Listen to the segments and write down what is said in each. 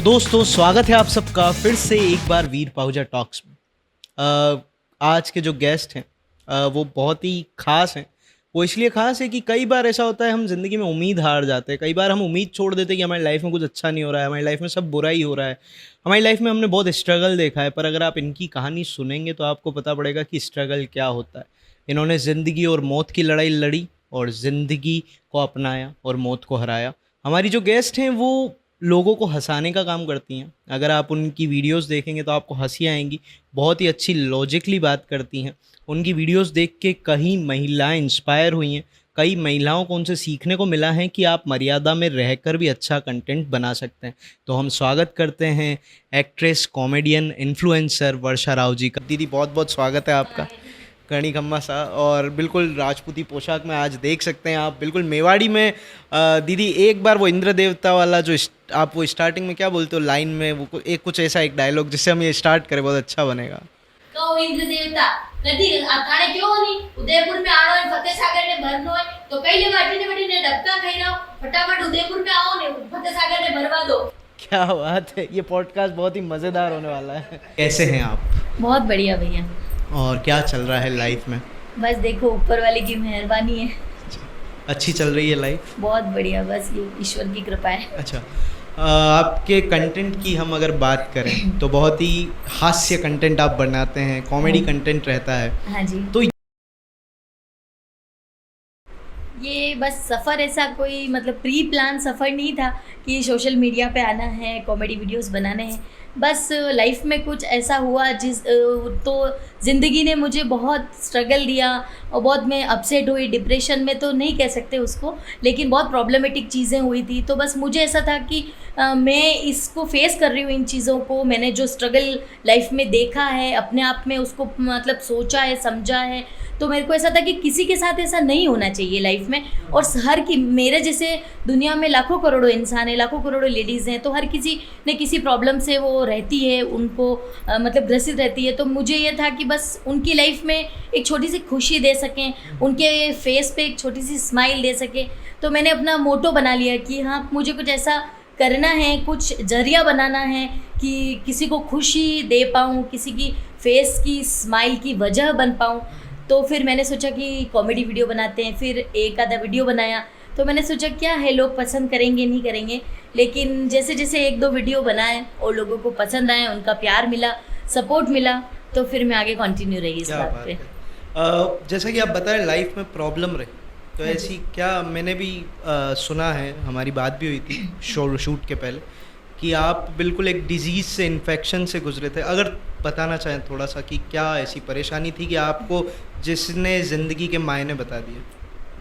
दोस्तों, स्वागत है आप सबका फिर से एक बार वीर पाहुजा टॉक्स में। आज के जो गेस्ट हैं वो बहुत ही ख़ास हैं। वो इसलिए ख़ास है कि कई बार ऐसा होता है हम ज़िंदगी में उम्मीद हार जाते हैं। कई बार हम उम्मीद छोड़ देते हैं कि हमारी लाइफ में कुछ अच्छा नहीं हो रहा है, हमारी लाइफ में सब बुरा ही हो रहा है। हमारी लाइफ में हमने बहुत स्ट्रगल देखा है, पर अगर आप इनकी कहानी सुनेंगे तो आपको पता पड़ेगा कि स्ट्रगल क्या होता है। इन्होंने ज़िंदगी और मौत की लड़ाई लड़ी और ज़िंदगी को अपनाया और मौत को हराया। हमारी जो गेस्ट हैं वो लोगों को हँसाने का काम करती हैं। अगर आप उनकी वीडियोस देखेंगे तो आपको हँसी आएँगी। बहुत ही अच्छी लॉजिकली बात करती हैं। उनकी वीडियोस देख के कई महिलाएं इंस्पायर हुई हैं। कई महिलाओं को उनसे सीखने को मिला है कि आप मर्यादा में रहकर भी अच्छा कंटेंट बना सकते हैं। तो हम स्वागत करते हैं एक्ट्रेस, कॉमेडियन, इन्फ्लुएंसर वर्षा राव जी का। दीदी बहुत बहुत स्वागत है आपका। कर्णी खम्मा सा और बिल्कुल राजपूती पोशाक में आज देख सकते हैं आप, बिल्कुल मेवाड़ी में। दीदी एक बार वो इंद्र देवता वाला जो आप वो स्टार्टिंग में क्या बोलते हो लाइन में, वो एक कुछ ऐसा एक डायलॉग जिससे हम ये स्टार्ट करें, बहुत अच्छा बनेगा। तो इंद्र देवता कदी थाने क्यों नहीं उदयपुर में आनो है, फतेह सागर ने भरनो है तो पहले वाटी ने डबका खाई रहो, फटाफट उदयपुर में आओ ने फतेह सागर ने भरवा दो। क्या बात है, ये पॉडकास्ट बहुत ही मज़ेदार होने वाला है। कैसे हैं आप? बहुत बढ़िया भैया। और क्या चल रहा है लाइफ में? बस देखो ऊपर वाले की मेहरबानी है। अच्छी चल रही है लाइफ? बहुत बढ़िया, बस ये ईश्वर की कृपा है। अच्छा, आपके कंटेंट की हम अगर बात करें तो बहुत ही हास्य कंटेंट आप बनाते हैं, कॉमेडी कंटेंट रहता है। हाँ जी। तो ये बस सफ़र ऐसा कोई मतलब प्री प्लान सफ़र नहीं था कि सोशल मीडिया पे आना है, कॉमेडी वीडियोस बनाने हैं। बस लाइफ में कुछ ऐसा हुआ तो ज़िंदगी ने मुझे बहुत स्ट्रगल दिया और बहुत मैं अपसेट हुई। डिप्रेशन में तो नहीं कह सकते उसको, लेकिन बहुत प्रॉब्लमेटिक चीज़ें हुई थी। तो बस मुझे ऐसा था कि मैं इसको फेस कर रही हूँ, इन चीज़ों को। मैंने जो स्ट्रगल लाइफ में देखा है, अपने आप में उसको मतलब सोचा है, समझा है। तो मेरे को ऐसा था कि किसी के साथ ऐसा नहीं होना चाहिए लाइफ में। और हर की मेरे जैसे दुनिया में लाखों करोड़ों इंसान हैं, लाखों करोड़ों लेडीज़ हैं, तो हर किसी ने किसी प्रॉब्लम से वो रहती है, उनको मतलब ग्रसित रहती है। तो मुझे ये था कि बस उनकी लाइफ में एक छोटी सी खुशी दे सकें, उनके फेस पे एक छोटी सी स्माइल दे सकें। तो मैंने अपना मोटो बना लिया कि हाँ, मुझे कुछ ऐसा करना है, कुछ जरिया बनाना है कि किसी को खुशी दे पाऊँ, किसी की फेस की स्माइल की वजह बन पाऊँ। तो फिर मैंने सोचा कि कॉमेडी वीडियो बनाते हैं। फिर एक आधा वीडियो बनाया तो मैंने सोचा क्या है, लोग पसंद करेंगे नहीं करेंगे, लेकिन जैसे जैसे एक दो वीडियो बनाए और लोगों को पसंद आए, उनका प्यार मिला, सपोर्ट मिला, तो फिर मैं आगे कंटिन्यू रही इस बात पे। जैसा कि आप बता रहे लाइफ में प्रॉब्लम रही, तो ऐसी क्या मैंने भी सुना है, हमारी बात भी हुई थी शूट के पहले, कि आप बिल्कुल एक डिजीज़ से, इन्फेक्शन से गुजरे थे। अगर बताना चाहें थोड़ा सा कि क्या ऐसी परेशानी थी कि आपको जिसने ज़िंदगी के मायने बता दिए?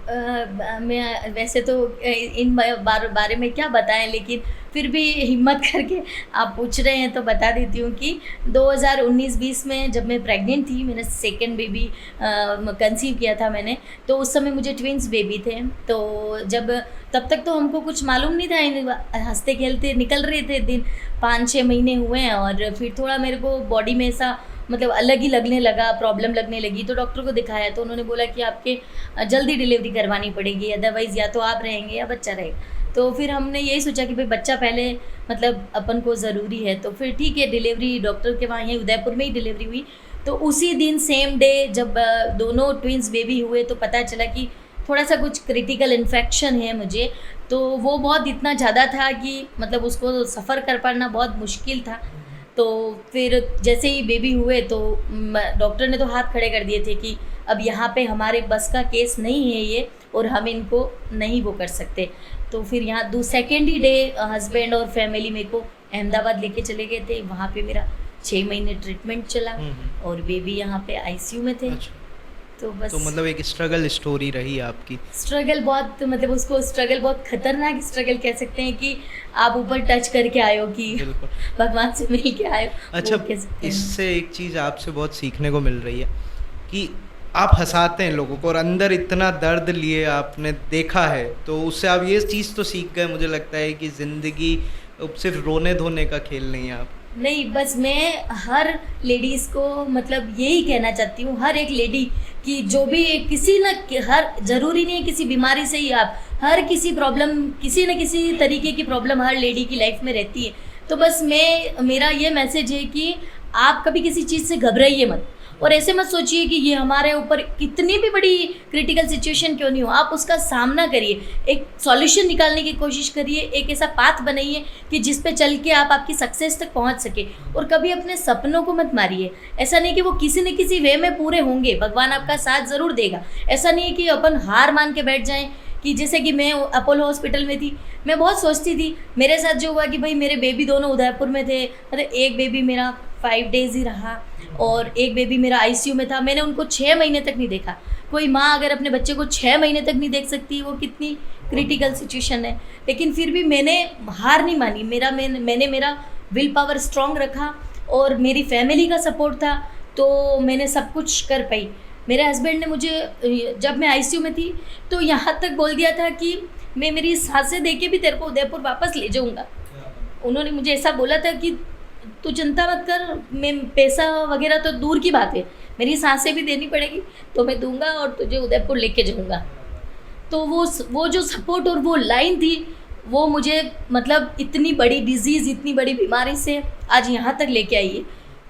मैं वैसे तो इन बारे में क्या बताएं, लेकिन फिर भी हिम्मत करके आप पूछ रहे हैं तो बता देती हूँ कि 2019-20 में जब मैं प्रेग्नेंट थी, मैंने सेकंड बेबी कंसीव किया था मैंने। तो उस समय मुझे ट्विंस बेबी थे। तो जब तब तक तो हमको कुछ मालूम नहीं था, हंसते खेलते निकल रहे थे दिन। 5-6 महीने हुए हैं और फिर थोड़ा मेरे को बॉडी में ऐसा मतलब अलग ही लगने लगा, प्रॉब्लम लगने लगी। तो डॉक्टर को दिखाया तो उन्होंने बोला कि आपके जल्दी डिलीवरी करवानी पड़ेगी, अदरवाइज़ या तो आप रहेंगे या बच्चा रहेगा। तो फिर हमने यही सोचा कि भाई बच्चा पहले मतलब अपन को ज़रूरी है। तो फिर ठीक है, डिलीवरी डॉक्टर के वहाँ यहीं उदयपुर में ही डिलीवरी हुई। तो उसी दिन सेम डे जब दोनों ट्विंस बेबी हुए तो पता चला कि थोड़ा सा कुछ क्रिटिकल इन्फेक्शन है मुझे। तो वो बहुत इतना ज़्यादा था कि मतलब उसको सफ़र कर पाना बहुत मुश्किल था। तो फिर जैसे ही बेबी हुए तो डॉक्टर ने तो हाथ खड़े कर दिए थे कि अब यहाँ पे हमारे बस का केस नहीं है ये, और हम इनको नहीं वो कर सकते। तो फिर यहाँ सेकेंड ही डे हस्बैंड और फैमिली मेरे को अहमदाबाद लेके चले गए थे। वहाँ पे मेरा 6 महीने ट्रीटमेंट चला और बेबी यहाँ पे आईसीयू में थे। अच्छा। तो बस तो मतलब एक स्ट्रगल स्टोरी रही आपकी। स्ट्रगल बहुत, मतलब उसको स्ट्रगल बहुत खतरनाक स्ट्रगल कह सकते हैं कि आप ऊपर टच करके आए हो, कि भगवान से मिल के आए हो। अच्छा, इससे एक चीज़ आपसे बहुत सीखने को मिल रही है कि आप हंसाते हैं लोगों को और अंदर इतना दर्द लिए आपने देखा है, तो उससे आप ये चीज़ तो सीख गए। मुझे लगता है कि ज़िंदगी सिर्फ रोने धोने का खेल नहीं है। आप नहीं, बस मैं हर लेडीज़ को मतलब यही कहना चाहती हूँ, हर एक लेडी कि जो भी किसी न हर ज़रूरी नहीं है किसी बीमारी से ही, आप हर किसी प्रॉब्लम, किसी न किसी तरीके की प्रॉब्लम हर लेडी की लाइफ में रहती है। तो बस मेरा ये मैसेज है कि आप कभी किसी चीज़ से घबराइए मत, और ऐसे मत सोचिए कि ये हमारे ऊपर कितनी भी बड़ी क्रिटिकल सिचुएशन क्यों नहीं हो, आप उसका सामना करिए, एक सॉल्यूशन निकालने की कोशिश करिए, एक ऐसा पाथ बनाइए कि जिस पे चल के आप आपकी सक्सेस तक पहुंच सके। और कभी अपने सपनों को मत मारिए। ऐसा नहीं कि वो किसी न किसी वे में पूरे होंगे, भगवान आपका साथ ज़रूर देगा। ऐसा नहीं है कि अपन हार मान के बैठ जाएं। कि जैसे कि मैं अपोलो हॉस्पिटल में थी, मैं बहुत सोचती थी, मेरे साथ जो हुआ कि भाई मेरे बेबी दोनों उदयपुर में थे, मतलब एक बेबी मेरा 5 डेज़ ही रहा और एक बेबी मेरा आईसीयू में था। मैंने उनको 6 महीने तक नहीं देखा। कोई माँ अगर अपने बच्चे को 6 महीने तक नहीं देख सकती, वो कितनी क्रिटिकल सिचुएशन है। लेकिन फिर भी मैंने हार नहीं मानी, मैंने मेरा विल पावर स्ट्रॉन्ग रखा और मेरी फैमिली का सपोर्ट था, तो मैंने सब कुछ कर पाई। मेरे हस्बैंड ने मुझे, जब मैं आईसीयू में थी, तो यहाँ तक बोल दिया था कि मैं मेरी सांसें दे के भी तेरे को उदयपुर वापस ले जाऊँगा। उन्होंने मुझे ऐसा बोला था कि तू चिंता मत कर, मैं पैसा वगैरह तो दूर की बात है, मेरी सांसें भी देनी पड़ेगी तो मैं दूंगा और तुझे उदयपुर लेके जाऊंगा। तो वो जो सपोर्ट और वो लाइन थी, वो मुझे मतलब इतनी बड़ी डिजीज़, इतनी बड़ी बीमारी से आज यहाँ तक लेके आई है।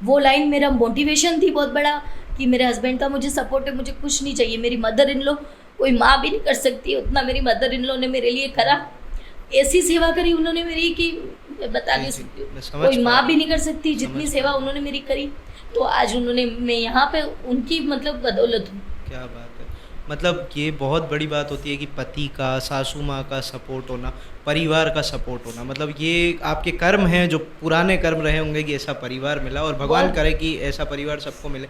वो लाइन मेरा मोटिवेशन थी बहुत बड़ा कि मेरे हस्बैंड का मुझे सपोर्ट है, मुझे कुछ नहीं चाहिए। मेरी मदर इन लॉ, कोई माँ भी नहीं कर सकती उतना मेरी मदर इन लॉ ने मेरे लिए करा। ऐसी सेवा करी उन्होंने मेरी कि मैं बता नहीं सकती हूँ, कोई माँ भी नहीं कर सकती जितनी सेवा उन्होंने मेरी करी। तो आज मैं यहाँ पे उनकी मतलब बदौलत हूँ। क्या बात है। मतलब ये बहुत बड़ी बात होती है कि पति का, सासू माँ का सपोर्ट होना, परिवार का सपोर्ट होना, मतलब ये आपके कर्म हैं, जो पुराने कर्म रहे होंगे कि ऐसा परिवार मिला, और भगवान करे कि ऐसा परिवार सबको मिले।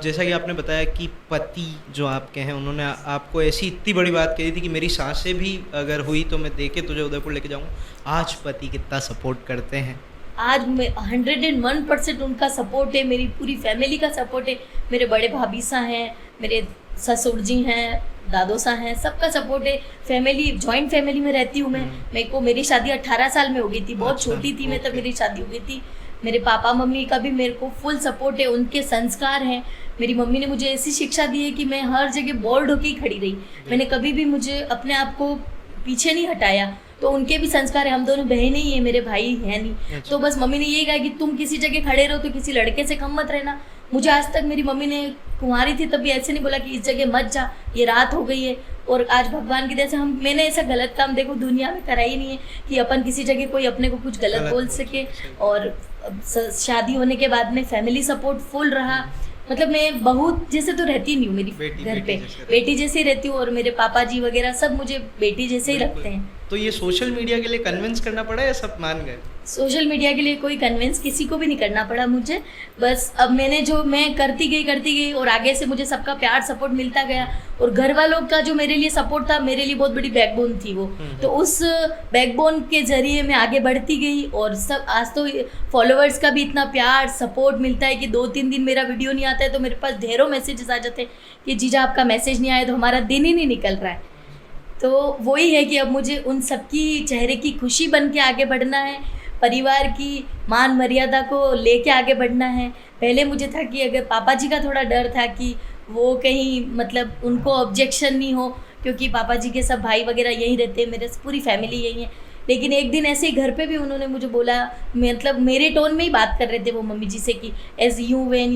जैसा कि आपने बताया कि पति जो आपके हैं, उन्होंने आपको ऐसी इतनी बड़ी बात कही थी कि मेरी सांसें भी अगर हुई तो मैं देके तुझे उदयपुर लेके जाऊँगा। आज पति कितना सपोर्ट करते हैं? आज मैं 101% उनका सपोर्ट है, मेरी पूरी फैमिली का सपोर्ट है। मेरे बड़े भाभी सा हैं, मेरे ससुर जी हैं, दादो सा हैं, सबका सपोर्ट है। फैमिली, जॉइंट फैमिली में रहती हूँ मैं। मेरे को मेरी शादी 18 साल में हो गई थी, बहुत छोटी थी मैं तब मेरी शादी हो गई थी। मेरे पापा मम्मी का भी मेरे को फुल सपोर्ट है, उनके संस्कार हैं। मेरी मम्मी ने मुझे ऐसी शिक्षा दी है कि मैं हर जगह बोल्ड होकर ही खड़ी रही। मैंने कभी भी मुझे अपने आप को पीछे नहीं हटाया। तो उनके भी संस्कार है। हम दोनों बहनें ही हैं, मेरे भाई हैं नहीं। तो बस मम्मी ने यही कहा कि तुम किसी जगह खड़े रहो तो किसी लड़के से कम मत रहना। मुझे आज तक मेरी मम्मी ने, कुंवारी थी तब भी ऐसे नहीं बोला कि इस जगह मत जा, ये रात हो गई है। और आज भगवान की दया से मैंने ऐसा गलत काम देखो दुनिया में करा ही नहीं है कि अपन किसी जगह कोई अपने को कुछ गलत बोल सके। और शादी होने के बाद में फैमिली सपोर्ट फुल रहा। मतलब मैं बहू जैसे तो रहती नहीं हूँ, मेरी घर पे बेटी जैसे ही रहती हूँ। और मेरे पापा जी वगैरह सब मुझे बेटी जैसे ही रखते हैं। तो ये सोशल मीडिया के लिए कन्विंस करना पड़ा या सब मान गए? सोशल मीडिया के लिए कोई कन्विंस किसी को भी नहीं करना पड़ा मुझे। बस अब मैं करती गई और आगे से मुझे सबका प्यार सपोर्ट मिलता गया। और घर वालों का जो मेरे लिए सपोर्ट था, मेरे लिए बहुत बड़ी बैकबोन थी वो। तो उस बैकबोन के जरिए मैं आगे बढ़ती गई। और सब आज तो फॉलोअर्स का भी इतना प्यार सपोर्ट मिलता है कि 2-3 दिन मेरा वीडियो नहीं आता है तो मेरे पास ढेरों मैसेजेस आ जाते हैं कि जीजा आपका मैसेज नहीं आया तो हमारा दिन ही नहीं निकल रहा है। तो वही है कि अब मुझे उन सबकी चेहरे की खुशी बन के आगे बढ़ना है, परिवार की मान मर्यादा को लेके आगे बढ़ना है। पहले मुझे था कि अगर पापा जी का थोड़ा डर था कि वो कहीं मतलब उनको ऑब्जेक्शन नहीं हो, क्योंकि पापा जी के सब भाई वगैरह यहीं रहते हैं, मेरे पूरी फैमिली यहीं है। लेकिन एक दिन ऐसे ही घर पे भी उन्होंने मुझे बोला, मतलब मेरे टोन में ही बात कर रहे थे वो मम्मी जी से कि एज यू वैन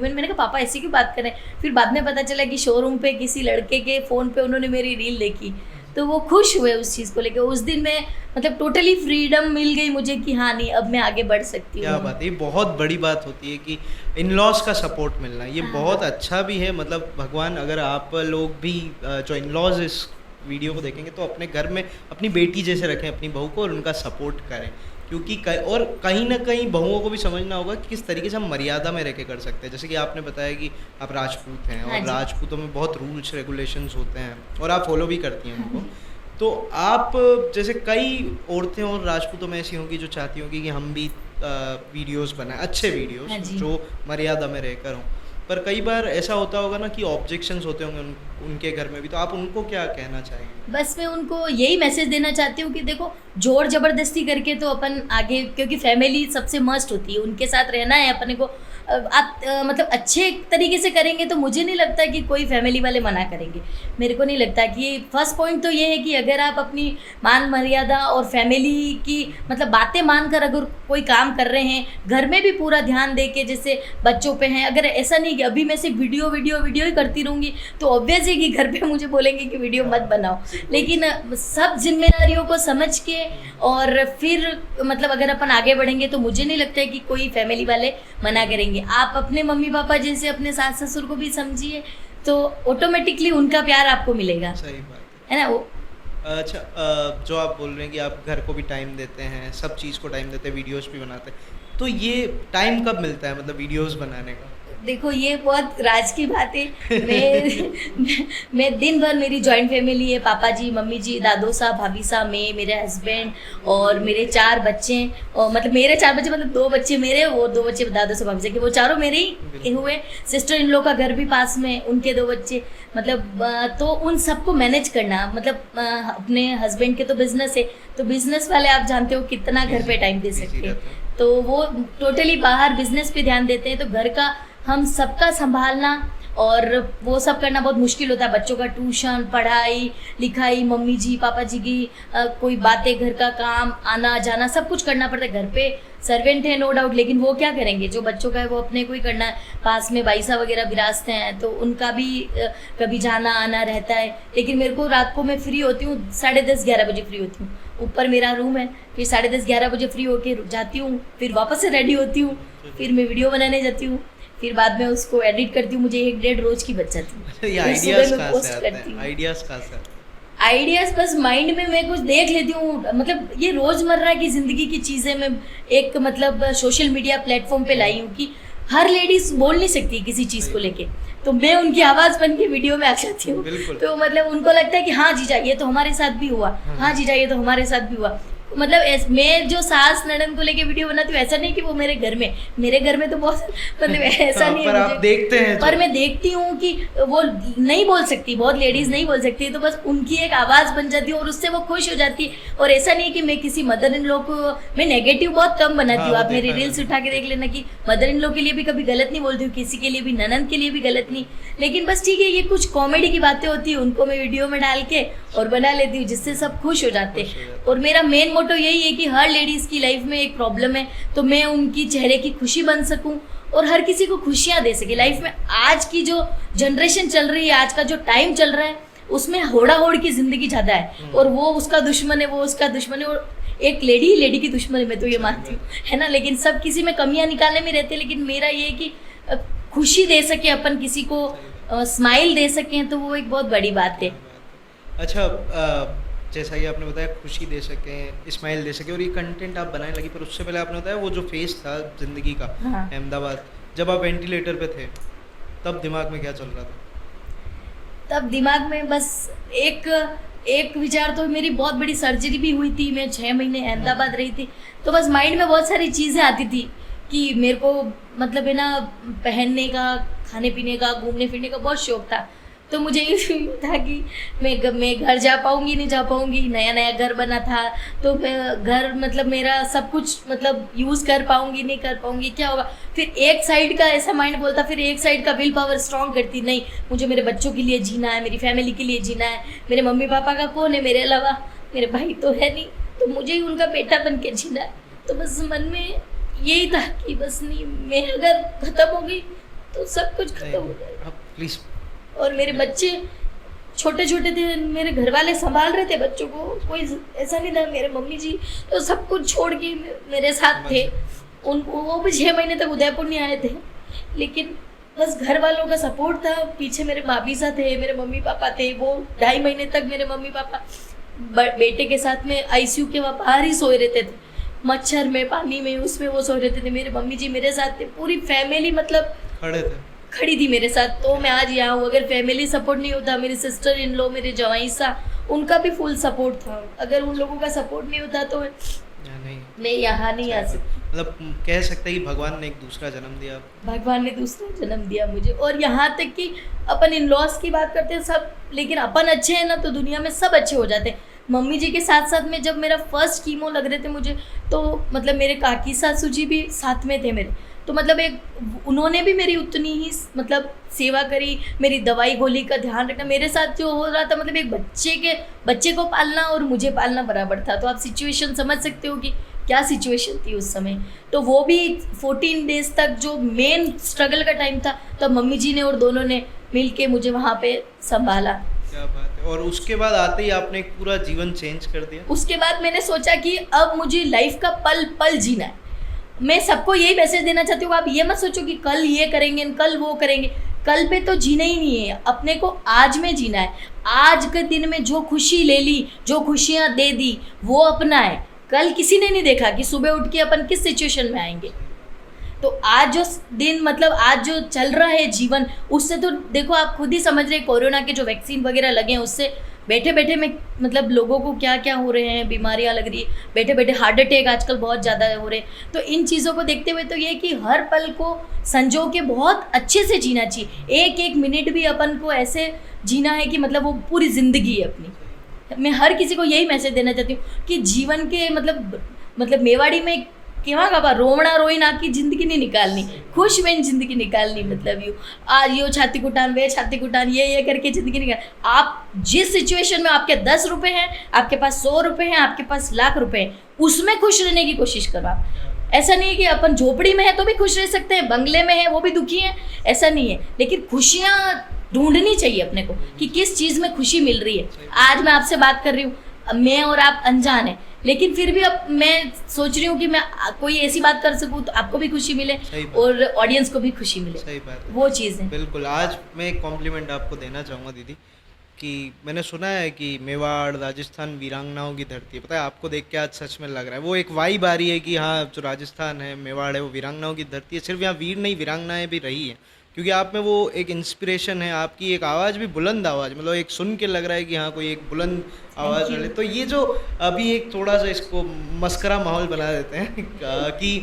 मैंने कहा पापा ऐसे क्यों बात कर रहे हैं। फिर बाद में पता चला कि शोरूम पे किसी लड़के के फ़ोन पे उन्होंने मेरी रील देखी, तो वो खुश हुए उस चीज़ को लेकर। उस दिन मैं मतलब टोटली फ्रीडम मिल गई मुझे कि हाँ नहीं अब मैं आगे बढ़ सकती हूँ। क्या बात है, ये बहुत बड़ी बात होती है कि इन लॉज का सपोर्ट मिलना, ये बहुत अच्छा भी है। मतलब भगवान, अगर आप लोग भी जो इन लॉज इस वीडियो को देखेंगे तो अपने घर में अपनी बेटी जैसे रखें अपनी बहू को और उनका सपोर्ट करें, क्योंकि और कहीं ना कहीं बहुओं को भी समझना होगा कि किस तरीके से हम मर्यादा में रह के कर सकते हैं। जैसे कि आपने बताया कि आप राजपूत हैं और राजपूतों में बहुत रूल्स रेगुलेशंस होते हैं और आप फॉलो भी करती हैं उनको। तो आप जैसे कई औरतें और राजपूतों में ऐसी होंगी जो चाहती होंगी कि हम भी वीडियोस बनाएं, अच्छे वीडियोस जो मर्यादा में रहकर हों, पर कई बार ऐसा होता होगा ना कि ऑब्जेक्शंस होते होंगे उनके घर में भी, तो आप उनको क्या कहना चाहेंगे? बस मैं उनको यही मैसेज देना चाहती हूँ कि देखो, जोर ज़बरदस्ती करके तो अपन आगे, क्योंकि फैमिली सबसे मस्ट होती है, उनके साथ रहना है अपने को। आप मतलब अच्छे तरीके से करेंगे तो मुझे नहीं लगता कि कोई फैमिली वाले मना करेंगे। मेरे को नहीं लगता कि फर्स्ट पॉइंट तो ये है कि अगर आप अपनी मान मर्यादा और फैमिली की मतलब बातें मानकर अगर कोई काम कर रहे हैं, घर में भी पूरा ध्यान दे के, जैसे बच्चों पे हैं, अगर ऐसा नहीं कि अभी मैं सिर्फ वीडियो वीडियो वीडियो ही करती रहूँगी तो ऑब्वियस है कि घर पे मुझे बोलेंगे कि वीडियो मत बनाओ। लेकिन सब जिम्मेदारियों को समझ के और फिर मतलब अगर अपन आगे बढ़ेंगे तो मुझे नहीं लगता है कि कोई फैमिली वाले मना करेंगे। आप अपने मम्मी पापा जैसे अपने सास ससुर को भी समझिए तो ऑटोमेटिकली उनका प्यार आपको मिलेगा, सही बात है ना। वो अच्छा, जो आप बोल रहे हैं कि आप घर को भी टाइम देते हैं, सब चीज़ को टाइम देते हैं, वीडियोस भी बनाते हैं, तो ये टाइम कब मिलता है मतलब वीडियोस बनाने का? देखो ये बहुत राज की बात है। मैं दिन भर, मेरी जॉइंट फैमिली है, पापा जी, मम्मी जी, दादू साहब, भाभी साहब, मैं, मेरे हस्बैंड और मेरे 4 बच्चे, और मतलब मेरे 4 बच्चे मतलब 2 बच्चे मेरे और 2 बच्चे दादू साहब भाभी साहब के, वो चारों मेरे ही हुए। सिस्टर इन लोग का घर भी पास में, उनके 2 बच्चे, मतलब तो उन सबको मैनेज करना, मतलब अपने हस्बैंड के तो बिजनेस है, तो बिजनेस वाले आप जानते हो कितना घर पे टाइम दे सकते हैं, तो वो टोटली बाहर बिजनेस पे ध्यान देते हैं, तो घर का हम सबका संभालना और वो सब करना बहुत मुश्किल होता है। बच्चों का ट्यूशन, पढ़ाई लिखाई, मम्मी जी पापा जी की कोई बातें, घर का काम, आना जाना, सब कुछ करना पड़ता है। घर पे सर्वेंट है नो डाउट, लेकिन वो क्या करेंगे, जो बच्चों का है वो अपने को ही करना है। पास में बाईसा वगैरह विरासते हैं तो उनका भी कभी जाना आना रहता है। लेकिन मेरे को रात को मैं फ्री होती हूँ 10:30-11 बजे फ्री होती हूँ, ऊपर मेरा रूम है, फिर 10:30-11 बजे फ्री होके जाती हूँ, फिर वापस से रेडी होती हूँ, फिर मैं वीडियो बनाने जाती हूँ, फिर बाद में उसको एडिट करती हूँ, मुझे 1-1.5 रोज की बच जाती है। ये आइडियाज कहाँ से आते हैं? आइडियाज कहाँ से आते हैं? आइडियाज बस माइंड में मैं कुछ देख लेती हूँ, मतलब ये रोजमर्रा की जिंदगी की चीजें मैं एक मतलब सोशल मीडिया प्लेटफॉर्म पे लाई हूँ कि हर लेडीज बोल नहीं सकती किसी चीज को लेके, तो मैं उनकी आवाज बन के वीडियो में आ जाती हूँ। तो मतलब उनको लगता है कि हाँ जीजा ये तो हमारे साथ भी हुआ, हाँ जीजा ये तो हमारे साथ भी हुआ। मतलब मैं जो सास ननद को लेके वीडियो बनाती हूँ, ऐसा नहीं कि वो मेरे घर में तो बहुत मतलब ऐसा नहीं है, आप देखते हैं पर मैं देखती हूँ कि वो नहीं बोल सकती, बहुत लेडीज नहीं बोल सकती, तो बस उनकी एक आवाज़ बन जाती है और उससे वो खुश हो जाती है। और ऐसा नहीं कि मैं किसी मदर इन लॉ को मैं नेगेटिव बहुत कम बनाती हूँ। आप मेरी रील्स उठा के देख लेना कि मदर इन लॉ के लिए भी कभी गलत नहीं बोलती हूँ, किसी के लिए भी, ननद के लिए भी गलत नहीं। लेकिन बस ठीक है, ये कुछ कॉमेडी की बातें होती है, उनको मैं वीडियो में डाल के और बना लेती हूँ, जिससे सब खुश हो जाते हैं। और मेरा मेन मोटो यही है कि हर लेडीज की लाइफ में एक प्रॉब्लम है, तो मैं उनकी चेहरे की खुशी बन सकूं और हर किसी को खुशियां दे सके लाइफ में। आज की जो जनरेशन चल रही है, आज का जो टाइम चल रहा है, उसमें होड़ा होड़ की जिंदगी ज्यादा है, और वो उसका दुश्मन है, वो उसका दुश्मन है, और एक लेडी की दुश्मन है, मैं तो ये मानती हूँ, है ना। लेकिन सब किसी में कमियां निकालने में रहते हैं, लेकिन मेरा ये है कि खुशी दे सके अपन, किसी को स्माइल दे सकें, तो वो एक बहुत बड़ी बात है। अच्छा, जैसा कि आपने बताया खुशी दे सकें, स्माइल दे सकें, और ये कंटेंट आप बनाने लगी, पर उससे पहले आपने बताया वो जो फेस था जिंदगी का, हाँ। अहमदाबाद, जब आप वेंटिलेटर पे थे, तब दिमाग में क्या चल रहा था? तब दिमाग में बस एक विचार, तो मेरी बहुत बड़ी सर्जरी भी हुई थी, मैं 6 महीने अहमदाबाद रही थी, तो बस माइंड में बहुत सारी चीज़ें आती थी कि मेरे को मतलब है ना पहनने का, खाने पीने का, घूमने फिरने का बहुत शौक था। तो मुझे ये था कि मैं घर जा पाऊँगी नहीं जा पाऊँगी, नया घर बना था, तो मैं घर मतलब मेरा सब कुछ मतलब यूज़ कर पाऊँगी नहीं कर पाऊँगी, क्या होगा। फिर एक साइड का ऐसा माइंड बोलता, फिर एक साइड का विल पावर स्ट्रॉन्ग करती, नहीं मुझे मेरे बच्चों के लिए जीना है, मेरी फैमिली के लिए जीना है, मेरे मम्मी पापा का कौन है मेरे अलावा, मेरे भाई तो है नहीं, तो मुझे ही उनका बेटा बन के जीना है। तो बस मन में यही था कि बस नहीं, मैं अगर ख़त्म हो गई तो सब कुछ ख़त्म हो जाएगा। प्लीज़। और मेरे बच्चे छोटे छोटे थे, मेरे घर वाले संभाल रहे थे बच्चों को, कोई ऐसा नहीं था, मेरे मम्मी जी तो सब कुछ छोड़ के मेरे साथ थे। वो भी 6 महीने तक उदयपुर नहीं आए थे, लेकिन बस घर वालों का सपोर्ट था, पीछे मेरे भाभी सा थे, मेरे मम्मी पापा थे। वो 2.5 महीने तक मेरे मम्मी पापा बेटे के साथ में आईसीयू के वहाँ बाहर ही सोए रहते थे, मच्छर में, पानी में, उसमें वो सो रहते थे। मेरे मम्मी जी मेरे साथ थे, पूरी फैमिली मतलब खड़ी थी मेरे साथ। तो मैं आज यहाँ हूँ। अगर फैमिली सपोर्ट नहीं होता, मेरी सिस्टर इन लॉ, मेरे जवाई सा, उनका भी फुल सपोर्ट था, अगर उन लोगों का सपोर्ट नहीं होता तो मैं यहाँ नहीं आ सकती। मतलब कह सकते हैं कि भगवान ने एक दूसरा जन्म दिया, भगवान ने दूसरा जन्म दिया मुझे। और यहाँ तक कि अपन इन लॉज की बात करते हैं सब, लेकिन अपन अच्छे हैं ना तो दुनिया में सब अच्छे हो जाते हैं। मम्मी जी के साथ साथ में जब मेरा फर्स्ट कीमो लग रहे थे मुझे, तो मतलब मेरे काकी सासू जी भी साथ में थे मेरे, तो मतलब एक उन्होंने भी मेरी उतनी ही मतलब सेवा करी, मेरी दवाई गोली का ध्यान रखना, मेरे साथ जो हो रहा था मतलब एक बच्चे को पालना और मुझे पालना बराबर था। तो आप सिचुएशन समझ सकते हो कि क्या सिचुएशन थी उस समय। तो वो भी 14 डेज तक जो मेन स्ट्रगल का टाइम था, तब मम्मी जी ने और दोनों ने मिल के मुझे वहाँ पे संभाला। क्या बात है। और उसके बाद आते ही आपने एक पूरा जीवन चेंज कर दिया। उसके बाद मैंने सोचा कि अब मुझे लाइफ का पल पल जीना है। मैं सबको यही मैसेज देना चाहती हूँ, आप ये मत सोचो कि कल ये करेंगे कल वो करेंगे, कल पे तो जीना ही नहीं है, अपने को आज में जीना है। आज के दिन में जो खुशी ले ली, जो खुशियाँ दे दी, वो अपना है। कल किसी ने नहीं देखा कि सुबह उठ के अपन किस सिचुएशन में आएंगे। तो आज जो दिन मतलब आज जो चल रहा है जीवन, उससे तो देखो आप खुद ही समझ रहे, कोरोना के जो वैक्सीन वगैरह लगे हैं उससे बैठे बैठे में मतलब लोगों को क्या क्या हो रहे हैं, बीमारियां लग रही है, बैठे बैठे हार्ट अटैक आजकल बहुत ज़्यादा हो रहे हैं। तो इन चीज़ों को देखते हुए तो ये कि हर पल को संजो के बहुत अच्छे से जीना चाहिए। एक एक मिनट भी अपन को ऐसे जीना है कि मतलब वो पूरी ज़िंदगी है अपनी। मैं हर किसी को यही मैसेज देना चाहती हूँ कि जीवन के मतलब मेवाड़ी में केव्हा गावा रोवणा रोईन आखी जिंदगी नहीं निकालनी, खुश में जिंदगी निकालनी। मतलब यू आज यो छाती कुटान वे छाती कुटान ये करके जिंदगी निकाल। आप जिस सिचुएशन में आपके 10 रुपए हैं, आपके पास 100 रुपए हैं, आपके पास लाख रुपए हैं, उसमें खुश रहने की कोशिश करो आप। ऐसा नहीं है कि अपन झोपड़ी में है तो भी खुश रह सकते हैं, बंगले में है वो भी दुखी है, ऐसा नहीं है। लेकिन खुशियाँ ढूंढनी चाहिए अपने को कि किस चीज़ में खुशी मिल रही है। आज मैं आपसे बात कर रही हूँ, मैं और आप अनजान है, लेकिन फिर भी अब मैं सोच रही हूँ कि मैं कोई ऐसी बात कर सकूँ तो आपको भी खुशी मिले और ऑडियंस को भी खुशी मिले। सही बात है, वो चीज़ है। बिल्कुल। आज मैं एक कॉम्प्लीमेंट आपको देना चाहूँगा दीदी, कि मैंने सुना है कि मेवाड़ राजस्थान वीरांगनाओं की धरती है। पता है आपको देख के आज सच में लग रहा है वो एक वाइब आ रही है कि हाँ जो राजस्थान है, मेवाड़ है, वो वीरांगनाओं की धरती है। सिर्फ यहाँ वीर नहीं, वीरांगनाएं भी रही हैं, क्योंकि आप में वो एक इंस्पिरेशन है। आपकी एक आवाज़ भी बुलंद आवाज़, मतलब एक सुन के लग रहा है कि हाँ कोई एक बुलंद आवाज़ वाले। तो ये जो अभी एक थोड़ा सा इसको मस्करा माहौल बना देते हैं कि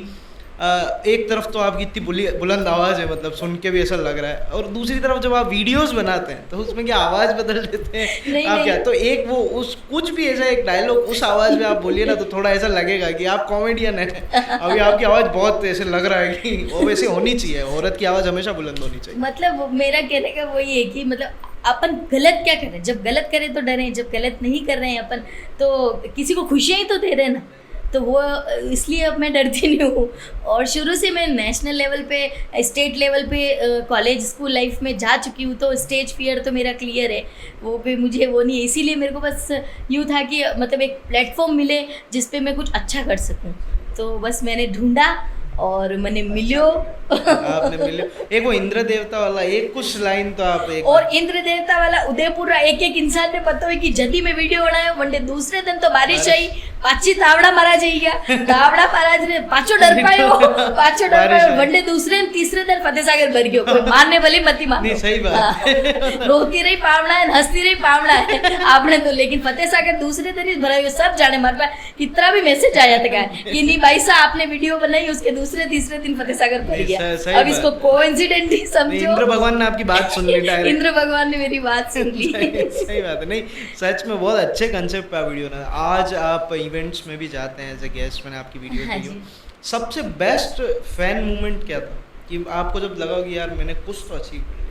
एक तरफ तो आपकी इतनी बुलंद आवाज़ है, मतलब सुन के भी ऐसा लग रहा है, और दूसरी तरफ जब आप वीडियोस बनाते हैं तो उसमें क्या आवाज़ बदल देते हैं नहीं, आप नहीं। क्या, तो एक वो उस कुछ भी ऐसा एक डायलॉग उस आवाज़ में आप बोलिए ना, तो थोड़ा ऐसा लगेगा कि आप कॉमेडियन है। अभी आपकी आवाज़ बहुत ऐसे लग रहा है कि वो वैसे होनी चाहिए, औरत की आवाज़ हमेशा बुलंद होनी चाहिए। मतलब मेरा कहने का वही है कि मतलब अपन गलत क्या करें, जब गलत करें तो डरें, जब गलत नहीं कर रहे हैं अपन तो किसी को खुशियाँ ही तो दे रहे हैं ना। तो वो इसलिए अब मैं डरती नहीं हूँ। और शुरू से मैं नेशनल लेवल पे, स्टेट लेवल पे, कॉलेज स्कूल लाइफ में जा चुकी हूँ, तो स्टेज फियर तो मेरा क्लियर है, वो पे मुझे वो नहीं है। इसीलिए मेरे को बस यूँ था कि मतलब एक प्लेटफॉर्म मिले जिस पे मैं कुछ अच्छा कर सकूँ, तो बस मैंने ढूंढा और मैंने मिलियो। आपने मिलियो। एक वो इंद्र देवता वाला एक कुछ लाइन तो आप एक और इंद्र देवता वाला उदयपुर एक एक इंसान ने पता हो कि जदी में वीडियो बनायो वनडे दूसरे दिन तो बारिश आई, पाची तावड़ा मारा जाइया, तावड़ा महाराज ने पाचो डर पायो वनडे दूसरे दिन तीसरे दिन फतेह सागर भर गयो। कोई मारने वाली मती मानो। नहीं, सही बात है। रोती रही पावड़ा है, हंसती रही पावड़ा है आपने तो, लेकिन फतेह सागर दूसरे दिन ही भरायो। सब जाने मार पाए, कितना भी मैसेज आया था कि नहीं भाई साहब आपने वीडियो बनाई, उसके दूसरे तीसरे दिन फतेह सागर भर गया। अब इसको कोइंसिडेंट ही समझो। इंद्र भगवान ने आपकी बात सुन ली डायरेक्ट। इंद्र भगवान ने मेरी बात सुन ली। सही बात है। नहीं सच में बहुत अच्छे कंसेप्ट पे वीडियो ना। आज आप इवेंट्स में भी जाते हैं एज ए गेस्ट, मैंने आपकी वीडियो हाँ देखी। जी। सबसे बेस्ट फैन मोमेंट क्या था कि आपको जब लगा कि यार मैंने कुछ तो अचीव कर लिया?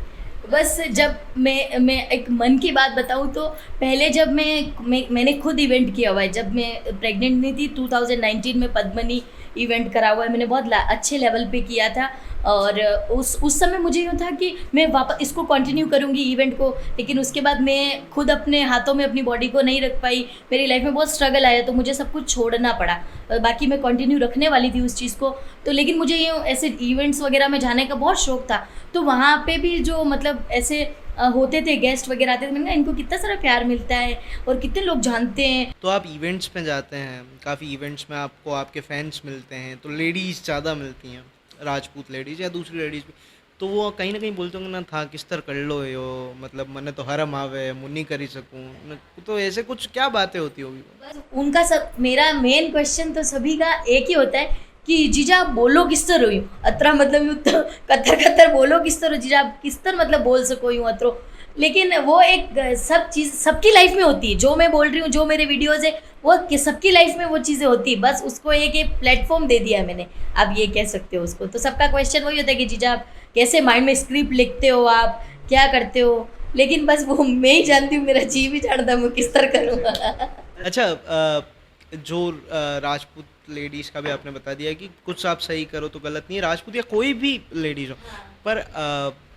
बस जब मैं एक मन की बात बताऊँ तो पहले जब मैंने खुद इवेंट किया हुआ है, जब मैं प्रेग्नेंट नहीं थी 2019 में पद्मनी इवेंट करा हुआ है मैंने, बहुत अच्छे लेवल पे किया था। और उस समय मुझे यूँ था कि मैं वापस इसको कंटिन्यू करूँगी इवेंट को, लेकिन उसके बाद मैं खुद अपने हाथों में अपनी बॉडी को नहीं रख पाई, मेरी लाइफ में बहुत स्ट्रगल आया, तो मुझे सब कुछ छोड़ना पड़ा। बाकी मैं कंटिन्यू रखने वाली थी उस चीज़ को, तो लेकिन मुझे ये ऐसे इवेंट्स वगैरह में जाने का बहुत शौक था। तो वहाँ पे भी जो मतलब ऐसे होते थे गेस्ट वगैरह आते थे, मैंने कहा इनको कितना सारा प्यार मिलता है और कितने लोग जानते हैं। तो आप इवेंट्स में जाते हैं, काफ़ी इवेंट्स में आपको आपके फैंस मिलते हैं, तो लेडीज़ ज़्यादा मिलती हैं, राजपूत लेडीज़ या दूसरी लेडीज़ भी, तो वो कहीं ना कहीं बोलते होंगे ना था किस तरह कर लो यो, मतलब मैंने तो हरम आवे मुन्नी करी सकूँ, तो ऐसे कुछ क्या बातें होती होगी? बस उनका सब, मेरा मेन क्वेश्चन तो सभी का एक ही होता है कि जीजा आप बोलो किस तरह यूँ अतरा, मतलब यूँ तो कत्तर बोलो किस तरह जीजा आप किस तरह मतलब बोल सको यूँ अतरो। लेकिन वो एक सब चीज़ सबकी लाइफ में होती है, जो मैं बोल रही हूँ, जो मेरे वीडियोज़ है वो सबकी लाइफ में वो चीज़ें होती है, बस उसको एक प्लेटफॉर्म दे दिया है मैंने, आप ये कह सकते हो उसको। तो सबका क्वेश्चन वही होता है कि जीजा आप कैसे माइंड में स्क्रिप्ट लिखते हो, आप क्या करते हो, लेकिन बस वो मैं ही जानती हूँ, मेरा जी भी जानता मैं किस तरह करूँगा। अच्छा, जो राजपूत लेडीज़ का भी आपने बता दिया कि कुछ आप सही करो तो गलत नहीं है, राजपूत या कोई भी लेडीज़ हो, पर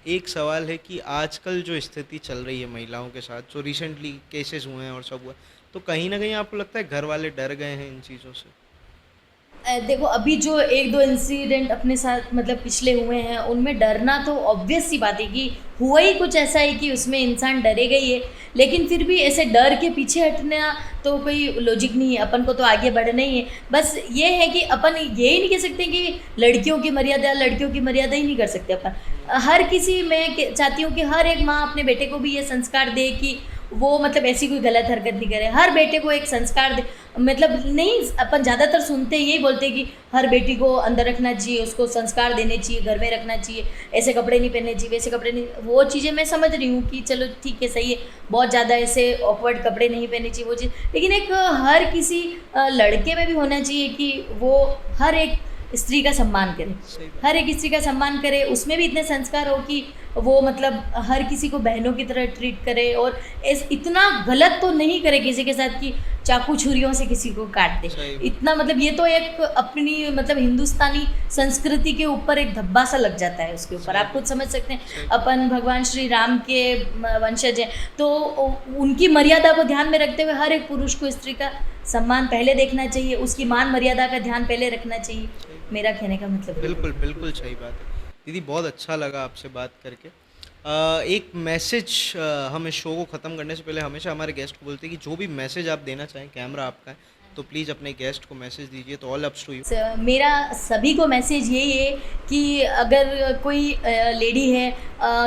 एक सवाल है कि आजकल जो स्थिति चल रही है महिलाओं के साथ, जो रिसेंटली केसेस हुए हैं और सब हुआ, तो कहीं ना कहीं आपको लगता है घर वाले डर गए हैं इन चीज़ों से? देखो अभी जो एक दो इंसिडेंट अपने साथ मतलब पिछले हुए हैं, उनमें डरना तो ऑब्वियस सी बात है कि हुआ ही कुछ ऐसा है कि उसमें इंसान डरेगा ही है। लेकिन फिर भी ऐसे डर के पीछे हटना तो कोई लॉजिक नहीं है, अपन को तो आगे बढ़ना ही है। बस ये है कि अपन ये ही नहीं कह सकते कि लड़कियों की मर्यादा ही नहीं कर सकते अपन। हर किसी, मैं चाहती हूँ कि हर एक माँ अपने बेटे को भी ये संस्कार दे कि वो मतलब ऐसी कोई गलत हरकत नहीं करे, हर बेटे को एक संस्कार दे। मतलब नहीं, अपन ज़्यादातर सुनते यही बोलते हैं कि हर बेटी को अंदर रखना चाहिए, उसको संस्कार देने चाहिए, घर में रखना चाहिए, ऐसे कपड़े नहीं पहनने चाहिए, वैसे कपड़े नहीं। वो चीज़ें मैं समझ रही हूँ कि चलो ठीक है, सही है, बहुत ज़्यादा ऐसे ऑकवर्ड कपड़े नहीं पहनने चाहिए, वो चीज़। लेकिन एक हर किसी लड़के में भी होना चाहिए कि वो हर एक स्त्री का सम्मान करे, हर एक स्त्री का सम्मान करे, उसमें भी इतने संस्कार हो कि वो मतलब हर किसी को बहनों की तरह ट्रीट करे, और इतना गलत तो नहीं करे किसी के साथ कि चाकू छुरियों से किसी को काट दे। इतना मतलब ये तो एक अपनी मतलब हिंदुस्तानी संस्कृति के ऊपर एक धब्बा सा लग जाता है उसके ऊपर। आप खुद समझ सकते हैं, अपन भगवान श्री राम के वंशज हैं, तो उनकी मर्यादा को ध्यान में रखते हुए हर एक पुरुष को स्त्री का सम्मान पहले देखना चाहिए, उसकी मान मर्यादा का ध्यान पहले रखना चाहिए। मेरा कहने का मतलब बिल्कुल बिल्कुल सही बात है दीदी, बहुत अच्छा लगा आपसे बात करके। एक मैसेज, हम इस शो को ख़त्म करने से पहले हमेशा हमारे गेस्ट को बोलते हैं कि जो भी मैसेज आप देना चाहें, कैमरा आपका है, तो प्लीज़ अपने गेस्ट को मैसेज दीजिए। तो ऑल अप्स टू यू। मेरा सभी को मैसेज यही है कि अगर कोई लेडी है,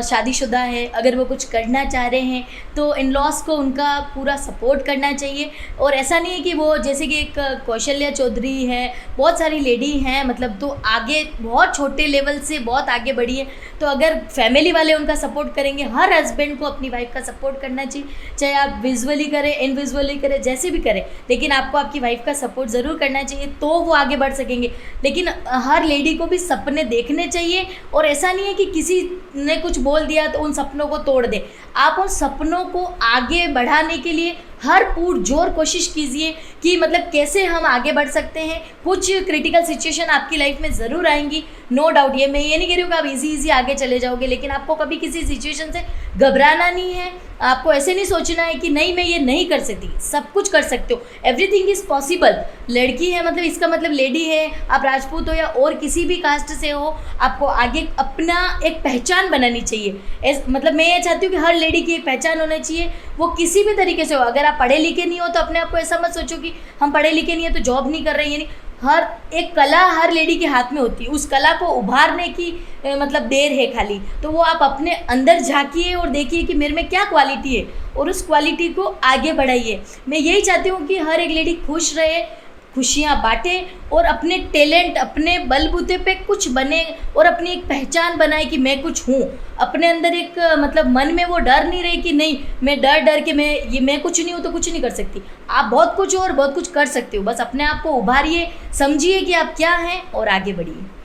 शादीशुदा है, अगर वो कुछ करना चाह रहे हैं तो इन लॉज को उनका पूरा सपोर्ट करना चाहिए। और ऐसा नहीं है कि वो, जैसे कि एक कौशल्या चौधरी है, बहुत सारी लेडी हैं मतलब, तो आगे बहुत छोटे लेवल से बहुत आगे बढ़ी है। तो अगर फैमिली वाले उनका सपोर्ट करेंगे, हर हस्बैंड को अपनी वाइफ का सपोर्ट करना चाहिए, चाहे आप विजुअली करें, इनविजुअली करें, जैसे भी करें, लेकिन आपको आपकी वाइफ का सपोर्ट ज़रूर करना चाहिए, तो वो आगे बढ़ सकेंगे। लेकिन हर लेडी को भी सपने देखने चाहिए, और ऐसा नहीं है कि किसी ने कुछ बोल दिया तो उन सपनों को तोड़ दे। आप उन सपनों को आगे बढ़ाने के लिए हर पुरजोर कोशिश कीजिए कि मतलब कैसे हम आगे बढ़ सकते हैं। कुछ क्रिटिकल सिचुएशन आपकी लाइफ में ज़रूर आएंगी, नो डाउट। ये मैं ये नहीं कह रही हूँ कि आप इजी आगे चले जाओगे, लेकिन आपको कभी किसी सिचुएशन से घबराना नहीं है। आपको ऐसे नहीं सोचना है कि नहीं मैं ये नहीं कर सकती, सब कुछ कर सकते हो, एवरीथिंग इज़ पॉसिबल। लड़की है मतलब, इसका मतलब लेडी है, आप राजपूत हो या और किसी भी कास्ट से हो, आपको आगे अपना एक पहचान बनानी चाहिए। मतलब मैं ये चाहती हूँ कि हर लेडी की एक पहचान होनी चाहिए, वो किसी भी तरीके से हो। अगर आप पढ़े लिखे नहीं हो तो अपने आप को ऐसा मत सोचो कि हम पढ़े लिखे नहीं है तो जॉब नहीं कर रहे हैं, ये नहीं। हर एक कला हर लेडी के हाथ में होती है, उस कला को उभारने की मतलब देर है खाली। तो वो आप अपने अंदर झांकिए और देखिए कि मेरे में क्या क्वालिटी है, और उस क्वालिटी को आगे बढ़ाइए। मैं यही चाहती हूँ कि हर एक लेडी खुश रहे, खुशियाँ बांटे, और अपने टैलेंट, अपने बलबूते पे कुछ बने, और अपनी एक पहचान बनाए कि मैं कुछ हूँ। अपने अंदर एक मतलब मन में वो डर नहीं रहे कि नहीं मैं डर के मैं कुछ नहीं हूँ तो कुछ नहीं कर सकती। आप बहुत कुछ हो और बहुत कुछ कर सकते हो। बस अपने आप को उभारिए, समझिए कि आप क्या हैं और आगे बढ़िए।